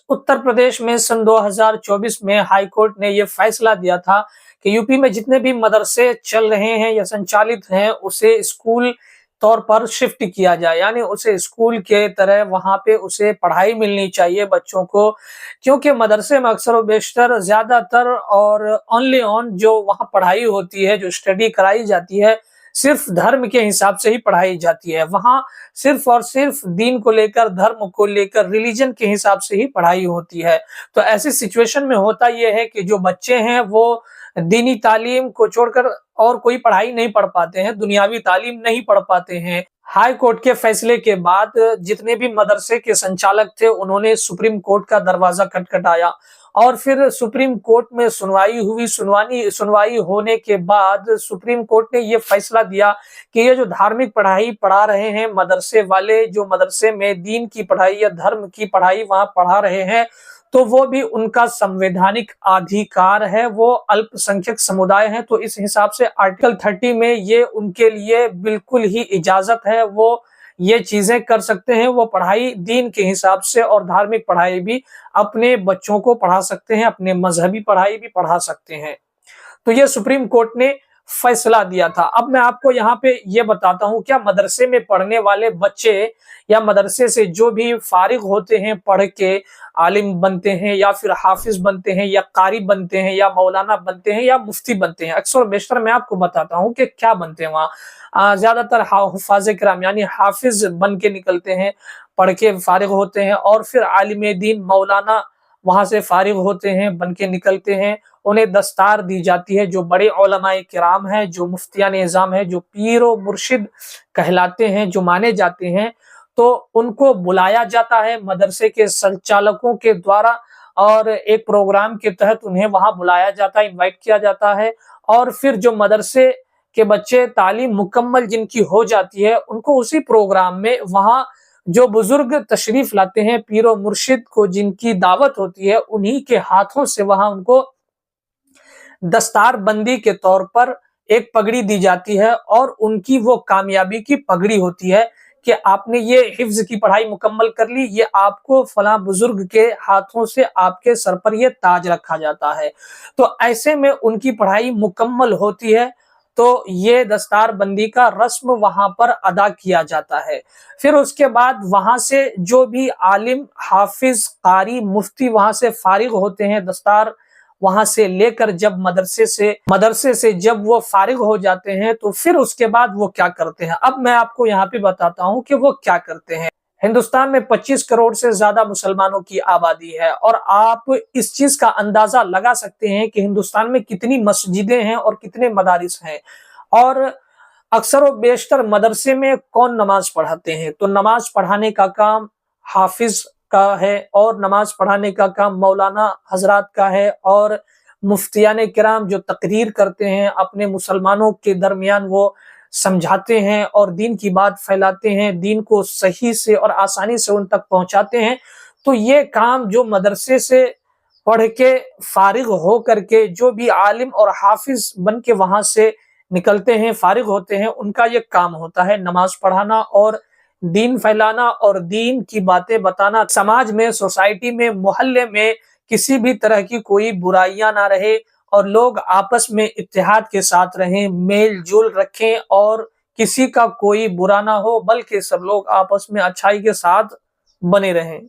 उत्तर प्रदेश में सन 2024 में high court ने यह फैसला दिया था कि यूपी में जितने भी मदरसे चल रहे हैं या संचालित हैं उसे स्कूल तौर पर शिफ्ट किया जाए, यानी उसे स्कूल के तरह वहां पे उसे पढ़ाई मिलनी चाहिए बच्चों को। क्योंकि मदरसे में अक्सर व बेशतर ज्यादातर और ओनली ऑन जो वहां पढ़ाई होती है, जो स्टडी कराई जाती है, सिर्फ धर्म के हिसाब से ही पढ़ाई जाती है। वहां सिर्फ और सिर्फ दीन को लेकर, धर्म को लेकर, रिलीजन के हिसाब से ही पढ़ाई होती है। तो ऐसी सिचुएशन में होता यह है कि जो बच्चे हैं वो दीनी तालीम को छोड़कर और कोई पढ़ाई नहीं पढ़ पाते हैं, दुनियावी तालीम नहीं पढ़ पाते हैं। हाई कोर्ट के फैसले के बाद जितने भी मदरसे के संचालक थे उन्होंने सुप्रीम कोर्ट का दरवाजा खटखटाया और फिर सुप्रीम कोर्ट में सुनवाई हुई। सुनवाई होने के बाद सुप्रीम कोर्ट ने यह फैसला दिया कि ये जो धार्मिक पढ़ाई पढ़ा रहे हैं मदरसे वाले, जो मदरसे में दीन की पढ़ाई या धर्म की पढ़ाई वहां पढ़ा रहे हैं, तो वो भी उनका संवैधानिक अधिकार है, वो अल्पसंख्यक समुदाय है। तो इस हिसाब से आर्टिकल 30 में ये उनके लिए बिल्कुल ही इजाजत है, वो ये चीजें कर सकते हैं। वो पढ़ाई दीन के हिसाब से और धार्मिक पढ़ाई भी अपने बच्चों को पढ़ा सकते हैं, अपने मजहबी पढ़ाई भी पढ़ा सकते हैं। तो ये सुप्रीम कोर्ट ने फैसला दिया था। अब मैं आपको यहाँ पे ये बताता हूँ, क्या मदरसे में पढ़ने वाले बच्चे या मदरसे से जो भी फारिग होते हैं, पढ़ के आलिम बनते हैं या फिर हाफिज बनते हैं या कारी बनते हैं या मौलाना बनते हैं या मुफ्ती बनते हैं, अक्सर बेशतर मैं आपको बताता हूँ कि क्या बनते हैं वहाँ। ज्यादातर हुफ़ाज़ किराम यानी हाफिज बन के निकलते हैं, पढ़ के फारिग होते हैं, और फिर आलिम दीन मौलाना वहां से फारिग होते हैं, बन के निकलते हैं। उन्हें दस्तार दी जाती है। जो बड़े उलमाए किराम हैं, जो मुफ्तियान निज़ाम है, जो पीर व मुर्शिद कहलाते हैं, जो माने जाते हैं, तो उनको बुलाया जाता है मदरसे के संचालकों के द्वारा और एक प्रोग्राम के तहत उन्हें वहां बुलाया जाता है, इनवाइट किया जाता है। और फिर जो मदरसे के बच्चे तालीम मुकम्मल जिनकी हो जाती है, उनको उसी प्रोग्राम में वहां जो बुजुर्ग तशरीफ लाते हैं, पीर व मुर्शिद को जिनकी दावत होती है, उन्हीं के हाथों से वहां उनको दस्तार बंदी के तौर पर एक पगड़ी दी जाती है और उनकी वो कामयाबी की पगड़ी होती है कि आपने ये हिफ्ज की पढ़ाई मुकम्मल कर ली, ये आपको फलां बुजुर्ग के हाथों से आपके सर पर ये ताज रखा जाता है। तो ऐसे में उनकी पढ़ाई मुकम्मल होती है, तो ये दस्तार बंदी का रस्म वहां पर अदा किया जाता है। फिर उसके बाद वहां से जो भी आलिम, हाफिज, कारी, मुफ्ती वहां से फारिग होते हैं, दस्तार वहां से लेकर जब मदरसे से जब वो फारिग हो जाते हैं, तो फिर उसके बाद वो क्या करते हैं। अब मैं आपको यहाँ पे बताता हूँ कि वो क्या करते हैं। हिंदुस्तान में 25 करोड़ से ज्यादा मुसलमानों की आबादी है और आप इस चीज का अंदाजा लगा सकते हैं कि हिंदुस्तान में कितनी मस्जिदें हैं और कितने मदारिस हैं। और अक्सर व बेशतर मदरसे में कौन नमाज पढ़ाते हैं, तो नमाज पढ़ाने का काम हाफिज का है और नमाज पढ़ाने का काम मौलाना हजरात का है, और मुफ्तियाने किराम जो तकरीर करते हैं अपने मुसलमानों के दरमियान, वो समझाते हैं और दीन की बात फैलाते हैं, दीन को सही से और आसानी से उन तक पहुंचाते हैं। तो ये काम जो मदरसे से पढ़ के फारिग हो करके जो भी आलिम और हाफिज बन के वहां से निकलते हैं, फारिग होते हैं, उनका ये काम होता है नमाज पढ़ाना और दीन फैलाना और दीन की बातें बताना। समाज में, सोसाइटी में, मोहल्ले में किसी भी तरह की कोई बुराइयां ना रहे और लोग आपस में इत्तेहाद के साथ रहें, मेल जोल रखें और किसी का कोई बुरा ना हो, बल्कि सब लोग आपस में अच्छाई के साथ बने रहें।